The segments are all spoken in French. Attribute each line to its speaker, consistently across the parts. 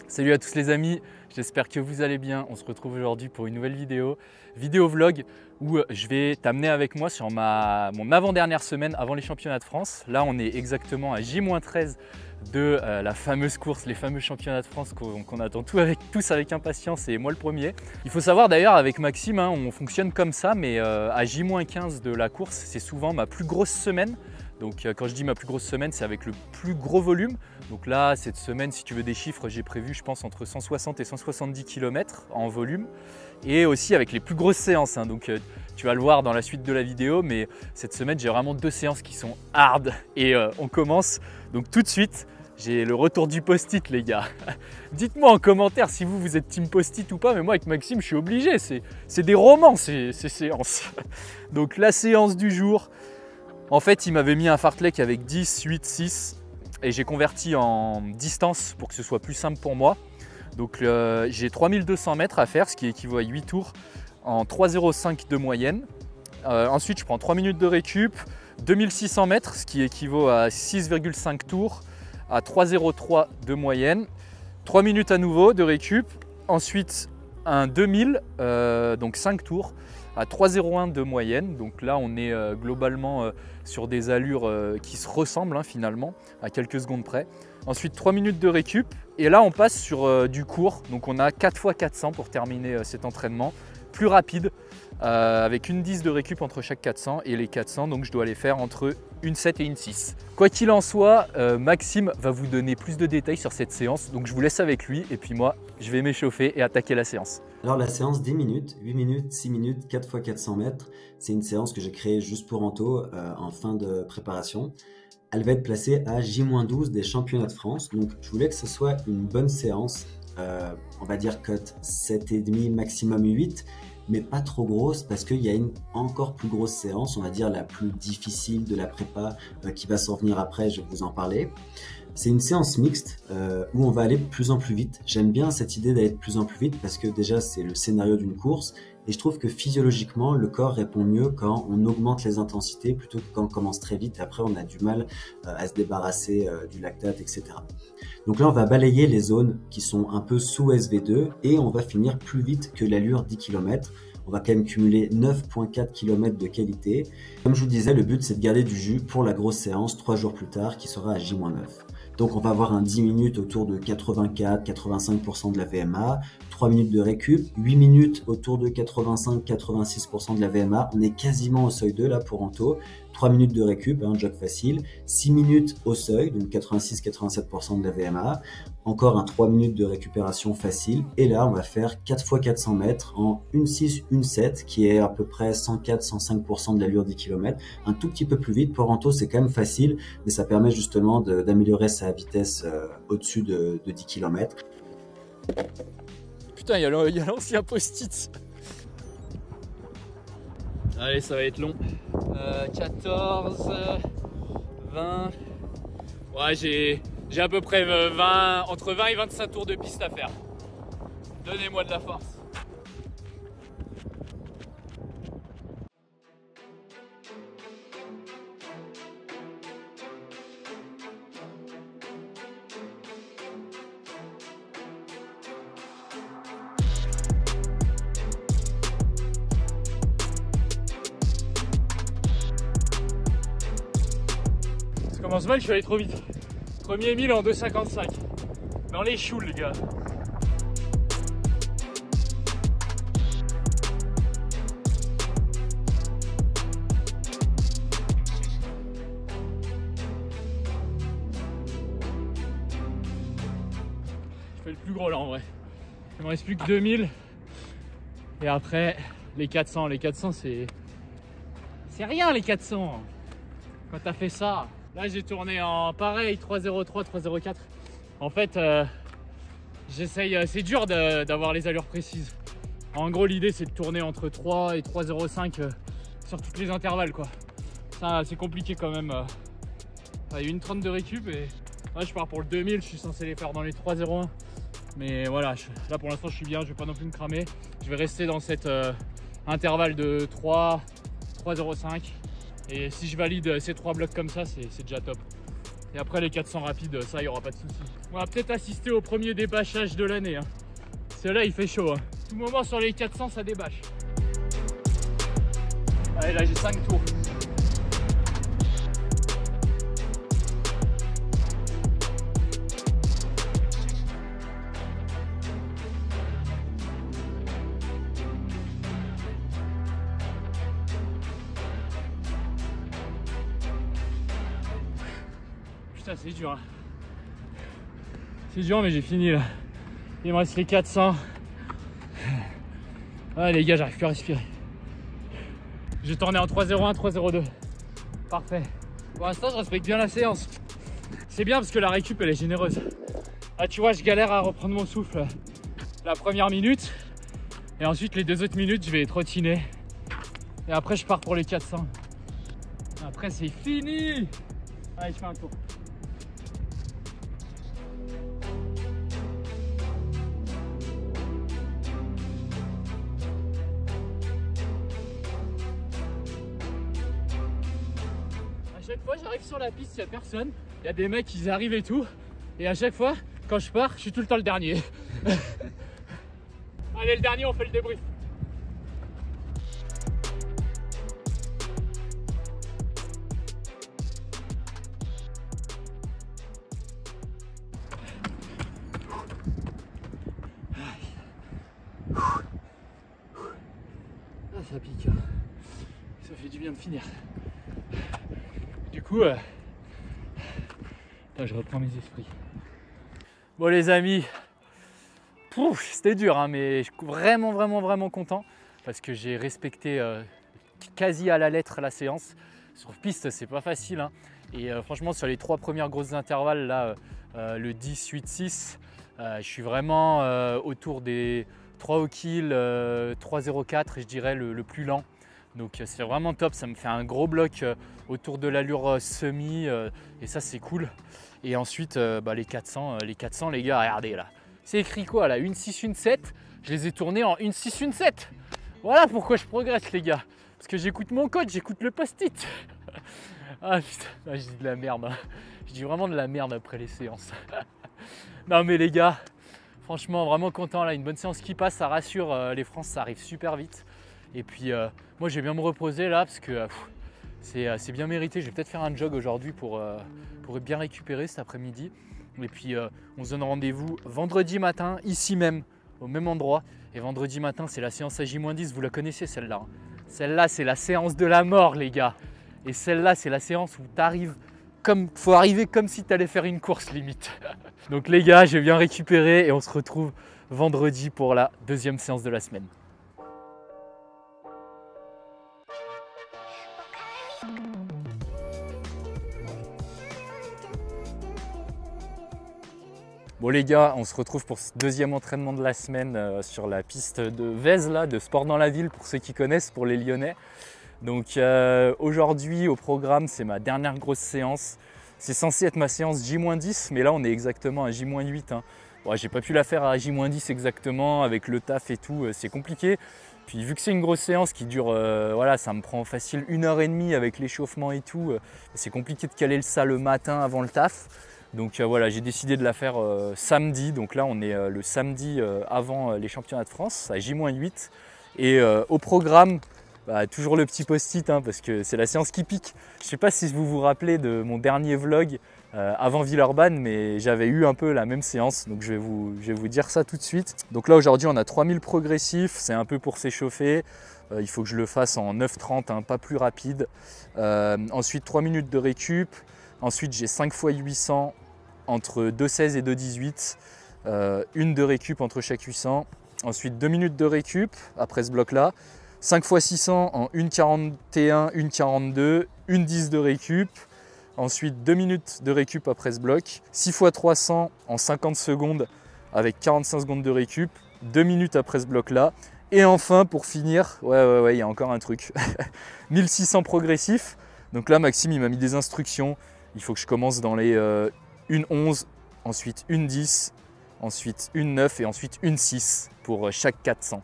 Speaker 1: Salut à tous les amis, j'espère que vous allez bien. On se retrouve aujourd'hui pour une nouvelle vidéo vlog où je vais t'amener avec moi sur mon avant-dernière semaine avant les championnats de France. Là on est exactement à J-13 de la fameuse course, les fameux championnats de France qu'on attend tous avec impatience et moi le premier. Il faut savoir d'ailleurs avec Maxime, on fonctionne comme ça, mais à J-15 de la course, c'est souvent ma plus grosse semaine. Donc quand je dis ma plus grosse semaine, c'est avec le plus gros volume. Donc là, cette semaine, si tu veux des chiffres, j'ai prévu, je pense, entre 160 et 170 km en volume. Et aussi avec les plus grosses séances. Donc tu vas le voir dans la suite de la vidéo, mais cette semaine, j'ai vraiment deux séances qui sont hard. Et on commence donc tout de suite. J'ai le retour du post-it, les gars. Dites-moi en commentaire si vous êtes team post-it ou pas, mais moi avec Maxime, je suis obligé. C'est des romans, ces séances. Donc la séance du jour. En fait, il m'avait mis un fartlek avec 10, 8, 6 et j'ai converti en distance pour que ce soit plus simple pour moi. Donc j'ai 3200 mètres à faire, ce qui équivaut à 8 tours en 3,05 de moyenne. Ensuite, je prends 3 minutes de récup, 2600 mètres, ce qui équivaut à 6,5 tours à 3,03 de moyenne. 3 minutes à nouveau de récup. Ensuite, un 2000, donc 5 tours à 3,01 de moyenne. Donc là, on est globalement sur des allures qui se ressemblent finalement, à quelques secondes près. Ensuite, 3 minutes de récup. Et là, on passe sur du court. Donc on a 4 x 400 pour terminer cet entraînement. Plus rapide, avec une 10 de récup entre chaque 400. Et les 400, donc je dois les faire entre une 7 et une 6. Quoi qu'il en soit, Maxime va vous donner plus de détails sur cette séance. Donc je vous laisse avec lui. Et puis moi, je vais m'échauffer et attaquer la séance.
Speaker 2: Alors la séance 10 minutes, 8 minutes, 6 minutes, 4 x 400 mètres, c'est une séance que j'ai créée juste pour Anto en fin de préparation. Elle va être placée à J-12 des championnats de France, donc je voulais que ce soit une bonne séance, on va dire cote 7,5, maximum 8, mais pas trop grosse parce qu'il y a une encore plus grosse séance, on va dire la plus difficile de la prépa qui va s'en venir après, je vais vous en parler. C'est une séance mixte où on va aller de plus en plus vite. J'aime bien cette idée d'aller de plus en plus vite parce que déjà c'est le scénario d'une course et je trouve que physiologiquement le corps répond mieux quand on augmente les intensités plutôt que quand on commence très vite. Après on a du mal à se débarrasser du lactate, etc. Donc là on va balayer les zones qui sont un peu sous SV2 et on va finir plus vite que l'allure 10 km. On va quand même cumuler 9,4 km de qualité. Comme je vous disais, le but c'est de garder du jus pour la grosse séance 3 jours plus tard qui sera à J-9. Donc on va avoir un 10 minutes autour de 84-85% de la VMA, 3 minutes de récup, 8 minutes autour de 85-86% de la VMA. On est quasiment au seuil 2 là pour Anto. 3 minutes de récup, un jog facile, 6 minutes au seuil, donc 86-87% de la VMA, encore un 3 minutes de récupération facile, et là on va faire 4 x 400 mètres en 1,6, 1,7, qui est à peu près 104-105% de l'allure 10 km, un tout petit peu plus vite. Pour Anto c'est quand même facile, mais ça permet justement d'améliorer sa vitesse au-dessus de 10 km.
Speaker 1: Putain, il y a l'ancien post-it. Allez, ça va être long. 14, 20. Ouais, j'ai à peu près 20, entre 20 et 25 tours de piste à faire. Donnez-moi de la force. Ça commence mal, je suis allé trop vite. Premier 1000 en 2,55. Dans les choux, les gars. Je fais le plus gros là en vrai. Il me reste plus que 2000. Et après, les 400. Les 400, c'est rien, les 400. Quand t'as fait ça. Là, j'ai tourné en pareil, 3,03, 3,04. En fait, j'essaye, c'est dur d'avoir les allures précises. En gros, l'idée, c'est de tourner entre 3 et 3,05 sur toutes les intervalles, quoi. Ça, c'est compliqué quand même. Il y a une 30 de récup et là, je pars pour le 2000. Je suis censé les faire dans les 3,01. Mais voilà, là, pour l'instant, je suis bien. Je vais pas non plus me cramer. Je vais rester dans cet intervalle de 3, 3,05. Et si je valide ces 3 blocs comme ça, c'est déjà top. Et après les 400 rapides, ça, il n'y aura pas de souci. On va peut-être assister au premier débâchage de l'année. Hein. Celui-là, il fait chaud. Hein. Tout moment sur les 400, ça débâche. Allez, là, j'ai 5 tours. Putain, c'est dur. Hein. C'est dur, mais j'ai fini là. Il me reste les 400. Ah les gars, j'arrive plus à respirer. J'ai tourné en 3.01, 3.02. Parfait. Pour l'instant, je respecte bien la séance. C'est bien parce que la récup, elle est généreuse. Ah, tu vois, je galère à reprendre mon souffle la première minute. Et ensuite, les 2 autres minutes, je vais trottiner. Et après, je pars pour les 400. Après, c'est fini. Allez, je fais un tour. À chaque fois j'arrive sur la piste, il n'y a personne, il y a des mecs qui arrivent et tout, et à chaque fois quand je pars, je suis tout le temps le dernier. Allez, le dernier, on fait le débrief. Ah, ça pique, ça fait du bien de finir. Du coup, je reprends mes esprits. Bon les amis, c'était dur, hein, mais je suis vraiment content parce que j'ai respecté quasi à la lettre la séance. Sur piste, c'est pas facile, hein, et franchement sur les 3 premières grosses intervalles, là, le 10, 8, 6, je suis vraiment autour des 3 au kill, 3.04, je dirais le plus lent. Donc c'est vraiment top, ça me fait un gros bloc autour de l'allure semi et ça c'est cool. Et ensuite les 400 les gars, regardez là. C'est écrit quoi là, 1.6, 1.7, je les ai tournés en 1.6, 1.7. Voilà pourquoi je progresse les gars. Parce que j'écoute mon coach, j'écoute le post-it. Ah putain, je dis de la merde. Hein. Je dis vraiment de la merde après les séances. Non mais les gars, franchement vraiment content là, une bonne séance qui passe, ça rassure les France, ça arrive super vite. Et puis moi je vais bien me reposer là parce que c'est bien mérité. Je vais peut-être faire un jog aujourd'hui pour bien récupérer cet après-midi. Et puis on se donne rendez-vous vendredi matin ici même, au même endroit. Et vendredi matin c'est la séance à J-10, vous la connaissez celle-là. Celle-là c'est la séance de la mort les gars. Et celle-là c'est la séance où tu arrives faut arriver comme si tu allais faire une course limite. Donc les gars, je vais bien récupérer et on se retrouve vendredi pour la 2e séance de la semaine. Bon les gars, on se retrouve pour ce 2e entraînement de la semaine sur la piste de Vèze, là, de sport dans la ville pour ceux qui connaissent, pour les Lyonnais. Donc aujourd'hui au programme, c'est ma dernière grosse séance. C'est censé être ma séance J-10, mais là on est exactement à J-8. Hein. Bon, j'ai pas pu la faire à J-10 exactement, avec le taf et tout, c'est compliqué. Puis vu que c'est une grosse séance qui dure, voilà, ça me prend facile 1h30 avec l'échauffement et tout, c'est compliqué de caler ça le matin avant le taf. Donc voilà, j'ai décidé de la faire samedi. Donc là on est le samedi avant les championnats de France, à J-8. Et au programme, toujours le petit post-it, hein, parce que c'est la séance qui pique. Je ne sais pas si vous vous rappelez de mon dernier vlog avant Villeurbanne, mais j'avais eu un peu la même séance, donc je vais vous dire ça tout de suite. Donc là aujourd'hui on a 3000 progressifs, c'est un peu pour s'échauffer. Il faut que je le fasse en 9,30, hein, pas plus rapide. Ensuite 3 minutes de récup. Ensuite j'ai 5 x 800 entre 2,16 et 2,18. Une de récup entre chaque 800. Ensuite 2 minutes de récup après ce bloc-là. 5 x 600 en 1,41, 1,42, 1,10 de récup. Ensuite 2 minutes de récup après ce bloc. 6 x 300 en 50 secondes avec 45 secondes de récup. 2 minutes après ce bloc-là. Et enfin pour finir, ouais, il y a encore un truc. 1600 progressifs. Donc là Maxime il m'a mis des instructions. Il faut que je commence dans les 1,11, ensuite 1,10, ensuite 1,9 et ensuite 1,6 pour chaque 400.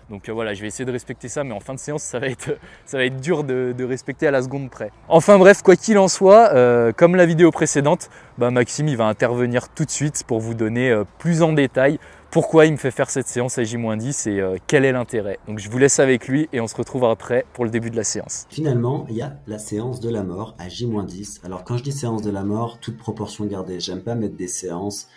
Speaker 1: Donc voilà, je vais essayer de respecter ça, mais en fin de séance, ça va être dur de respecter à la seconde près. Enfin bref, quoi qu'il en soit, comme la vidéo précédente, Maxime il va intervenir tout de suite pour vous donner plus en détail pourquoi il me fait faire cette séance à J-10 et quel est l'intérêt. Donc je vous laisse avec lui et on se retrouve après pour le début de la séance.
Speaker 2: Finalement, il y a la séance de la mort à J-10. Alors quand je dis séance de la mort, toute proportion gardée. J'aime pas mettre des séances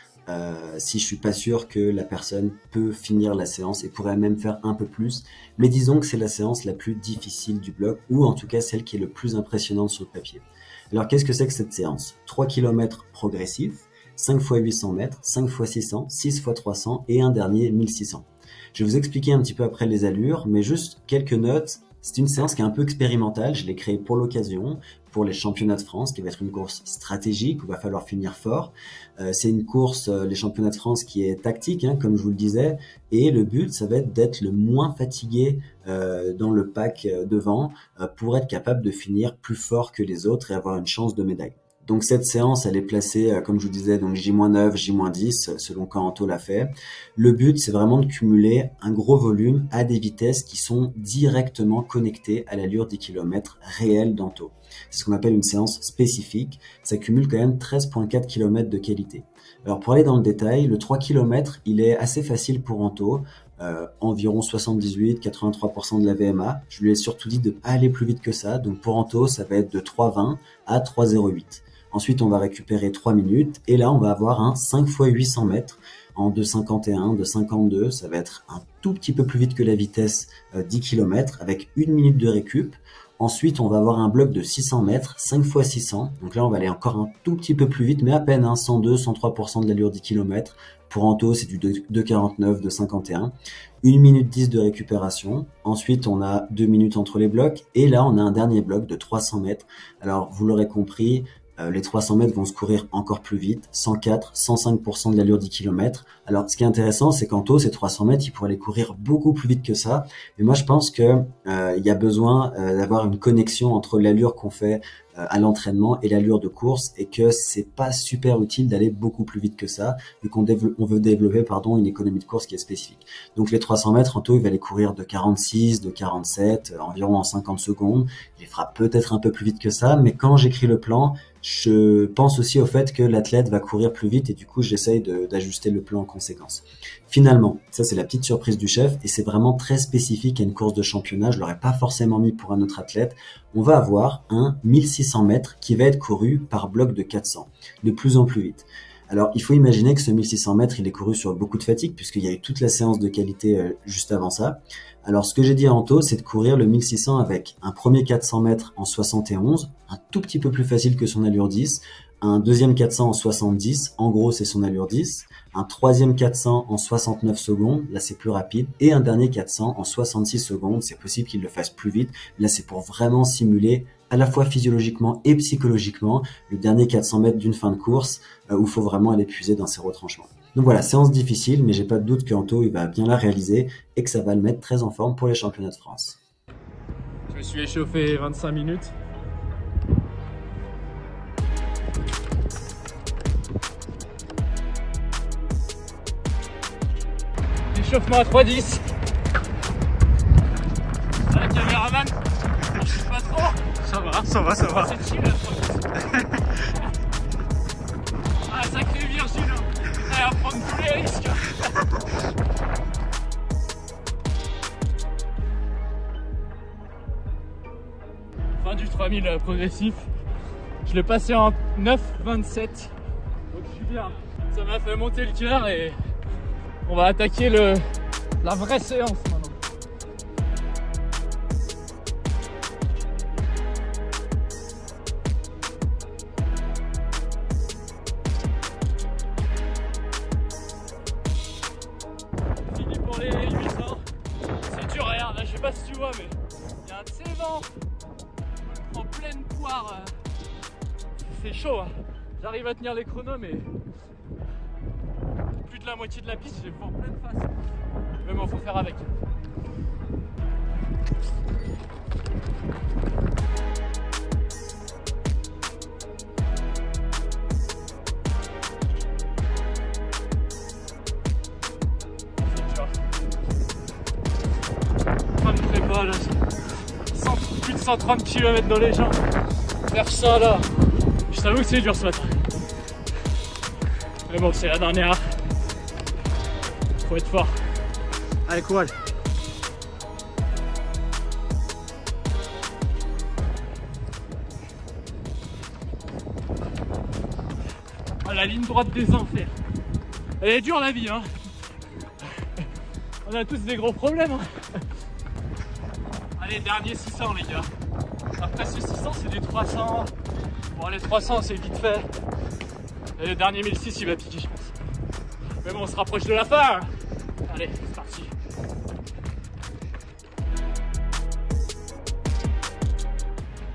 Speaker 2: si je suis pas sûr que la personne peut finir la séance et pourrait même faire un peu plus. Mais disons que c'est la séance la plus difficile du bloc, ou en tout cas celle qui est le plus impressionnante sur le papier. Alors qu'est-ce que c'est que cette séance? 3 km progressifs, 5 x 800 mètres, 5 x 600, 6 x 300 et un dernier 1600. Je vais vous expliquer un petit peu après les allures, mais juste quelques notes. C'est une séance qui est un peu expérimentale, je l'ai créée pour l'occasion, pour les championnats de France, qui va être une course stratégique où il va falloir finir fort. C'est une course, les championnats de France, qui est tactique, comme je vous le disais, et le but, ça va être d'être le moins fatigué dans le pack devant pour être capable de finir plus fort que les autres et avoir une chance de médaille. Donc cette séance, elle est placée, comme je vous disais, donc J-9, J-10, selon quand Anto l'a fait. Le but, c'est vraiment de cumuler un gros volume à des vitesses qui sont directement connectées à l'allure 10 km réelle d'Anto. C'est ce qu'on appelle une séance spécifique. Ça cumule quand même 13,4 km de qualité. Alors pour aller dans le détail, le 3 km, il est assez facile pour Anto. Environ 78-83% de la VMA. Je lui ai surtout dit de pas aller plus vite que ça. Donc pour Anto, ça va être de 3,20 à 3,08. Ensuite, on va récupérer 3 minutes et là, on va avoir un 5 x 800 mètres en 2,51, 2,52. Ça va être un tout petit peu plus vite que la vitesse 10 km avec 1 minute de récup. Ensuite, on va avoir un bloc de 600 mètres, 5 x 600. Donc là, on va aller encore un tout petit peu plus vite, mais à peine, 102, 103% de l'allure 10 km. Pour Anto, c'est du 2,49, 2,51. 1 minute 10 de récupération. Ensuite, on a 2 minutes entre les blocs. Et là, on a un dernier bloc de 300 mètres. Alors, vous l'aurez compris, les 300 mètres vont se courir encore plus vite, 104, 105% de l'allure 10 km. Alors, ce qui est intéressant, c'est qu'Anto, ces 300 mètres, il pourrait les courir beaucoup plus vite que ça. Mais moi, je pense que il y a besoin d'avoir une connexion entre l'allure qu'on fait à l'entraînement et l'allure de course, et que c'est pas super utile d'aller beaucoup plus vite que ça, vu qu'on veut développer une économie de course qui est spécifique. Donc les 300 mètres, Anto, il va les courir de 46, de 47, environ en 50 secondes. Il fera peut-être un peu plus vite que ça, mais quand j'écris le plan, je pense aussi au fait que l'athlète va courir plus vite et du coup j'essaye d'ajuster le plan en conséquence. Finalement, ça c'est la petite surprise du chef et c'est vraiment très spécifique à une course de championnat, je l'aurais pas forcément mis pour un autre athlète. On va avoir un 1600 mètres qui va être couru par bloc de 400, de plus en plus vite. Alors, il faut imaginer que ce 1600 mètres, il est couru sur beaucoup de fatigue, puisqu'il y a eu toute la séance de qualité juste avant ça. Alors, ce que j'ai dit à Anto, c'est de courir le 1600 avec un premier 400 mètres en 71, un tout petit peu plus facile que son allure 10, un deuxième 400 en 70, en gros, c'est son allure 10, un troisième 400 en 69 secondes, là, c'est plus rapide, et un dernier 400 en 66 secondes, c'est possible qu'il le fasse plus vite, là, c'est pour vraiment simuler à la fois physiologiquement et psychologiquement, le dernier 400 mètres d'une fin de course où il faut vraiment aller puiser dans ses retranchements. Donc voilà, séance difficile, mais j'ai pas de doute qu'Anto il va bien la réaliser et que ça va le mettre très en forme pour les championnats de France.
Speaker 1: Je me suis échauffé 25 minutes. Échauffement à 3,10. Ah, le caméraman, je sais pas trop. Ça va. C'est chill, ah, sacré Virgile, ça va prendre tous les risques. Fin du 3000 progressif. Je l'ai passé en 9,27. Donc je suis bien. Ça m'a fait monter le cœur et on va attaquer la vraie séance maintenant. Fini pour les 800. C'est dur, regarde, là je sais pas si tu vois, mais il y a un de ces vents en pleine poire. C'est chaud, hein. J'arrive à tenir les chronos, mais plus de la moitié de la piste, j'ai le vent en pleine face. Mais bon, faut faire avec. ça là, plus de 130 km dans les jambes. Faire ça là, je t'avoue que c'est dur ce matin. Mais bon, c'est la dernière. Faut être fort. Allez, courage. Ah, la ligne droite des enfers. Elle est dure la vie, hein. On a tous des gros problèmes, hein. Allez, dernier 600 les gars. Après ce 600 c'est du 300. Bon les 300 c'est vite fait. Et le dernier 1006 il va piquer je pense. Mais bon on se rapproche de la fin. Allez c'est parti.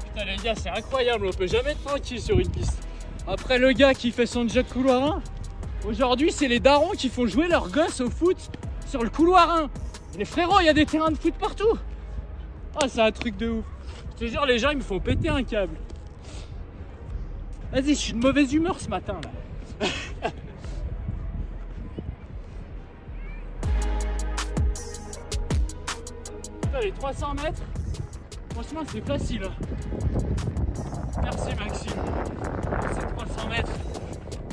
Speaker 1: Putain les gars c'est incroyable, on peut jamais être tranquille sur une piste. Après le gars qui fait son jog couloir 1, aujourd'hui c'est les darons qui font jouer leurs gosses au foot sur le couloir 1. Les frérots il y a des terrains de foot partout. Ah c'est un truc de ouf. Je te jure les gens ils me font péter un câble. Vas-y je suis de mauvaise humeur ce matin là. Putain, les 300 mètres, franchement c'est facile. Merci Maxime. C'est 300 mètres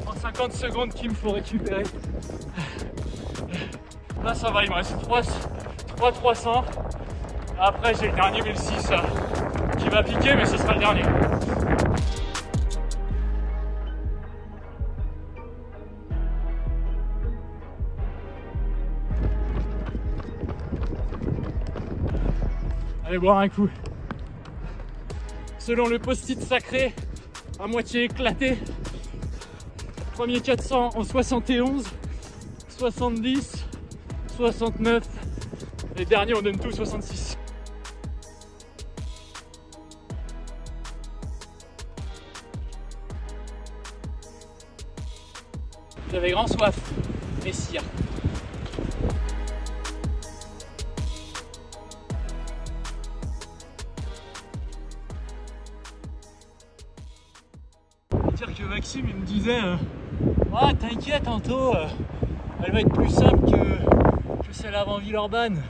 Speaker 1: en 50 secondes qu'il me faut récupérer. Là ça va, il me reste 3 300. Après j'ai le dernier 1006 qui va piquer mais ce sera le dernier. Allez boire un coup. Selon le post-it sacré, à moitié éclaté, premier 400 en 71, 70, 69, les derniers on donne tout 66. J'avais grand soif, messire. Dire que Maxime il me disait ah t'inquiète Anto, elle va être plus simple que celle avant Villeurbanne.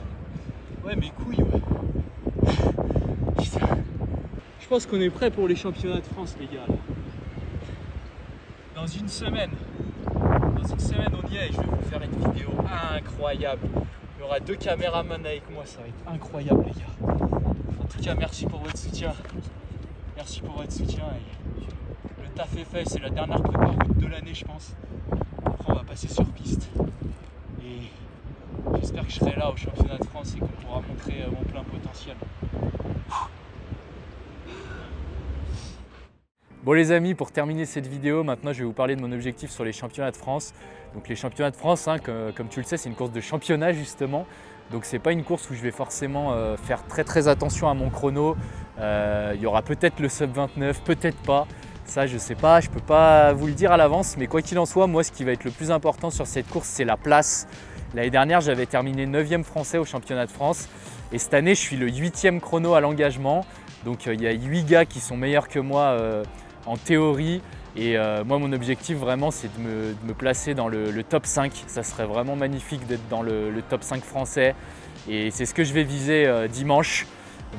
Speaker 1: Ouais mes couilles ouais. Putain. Je pense qu'on est prêt pour les championnats de France les gars là. Dans une semaine on y est et je vais vous faire une vidéo incroyable. Il y aura 2 caméramans avec moi, ça va être incroyable les gars. En tout cas merci pour votre soutien. Merci pour votre soutien et le taf est fait, c'est la dernière prépa route de l'année je pense. Après on va passer sur piste. Et j'espère que je serai là au championnat de France et qu'on pourra montrer mon plein potentiel. Bon les amis, pour terminer cette vidéo, maintenant je vais vous parler de mon objectif sur les championnats de France. Donc les championnats de France, hein, comme tu le sais, c'est une course de championnat justement. Donc c'est pas une course où je vais forcément faire très attention à mon chrono. Il y aura peut-être le sub 29, peut-être pas. Ça je sais pas, je peux pas vous le dire à l'avance. Mais quoi qu'il en soit, moi ce qui va être le plus important sur cette course, c'est la place. L'année dernière, j'avais terminé 9e français au championnat de France. Et cette année, je suis le 8e chrono à l'engagement. Donc il y a 8 gars qui sont meilleurs que moi en théorie. Et moi, mon objectif vraiment, c'est de me placer dans le top 5. Ça serait vraiment magnifique d'être dans le top 5 français. Et c'est ce que je vais viser dimanche.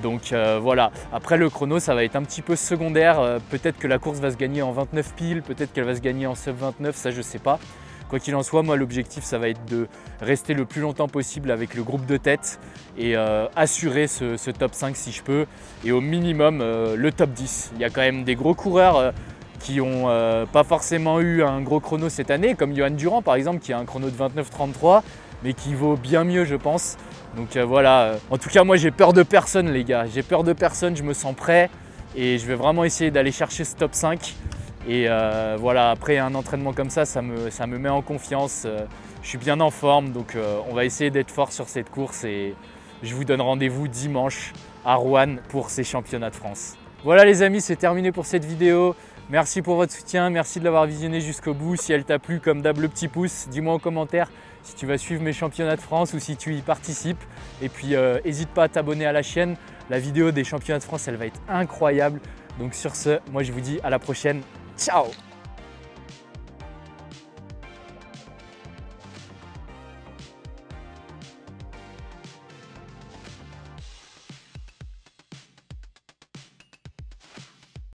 Speaker 1: Donc voilà, après le chrono ça va être un petit peu secondaire, peut-être que la course va se gagner en 29 piles, peut-être qu'elle va se gagner en sub 29, ça je sais pas. Quoi qu'il en soit, moi l'objectif ça va être de rester le plus longtemps possible avec le groupe de tête et assurer ce top 5 si je peux, et au minimum le top 10. Il y a quand même des gros coureurs qui n'ont pas forcément eu un gros chrono cette année, comme Johan Durand par exemple qui a un chrono de 29,33 mais qui vaut bien mieux je pense. Donc voilà, en tout cas moi j'ai peur de personne les gars, j'ai peur de personne, je me sens prêt et je vais vraiment essayer d'aller chercher ce top 5. Et voilà, après un entraînement comme ça, ça me met en confiance, je suis bien en forme, donc on va essayer d'être fort sur cette course et je vous donne rendez-vous dimanche à Rouen pour ces championnats de France. Voilà les amis, c'est terminé pour cette vidéo. Merci pour votre soutien, merci de l'avoir visionné jusqu'au bout. Si elle t'a plu, comme d'hab, le petit pouce, dis-moi en commentaire si tu vas suivre mes championnats de France ou si tu y participes. Et puis n'hésite pas à t'abonner à la chaîne, la vidéo des championnats de France, elle va être incroyable. Donc sur ce, moi je vous dis à la prochaine, ciao!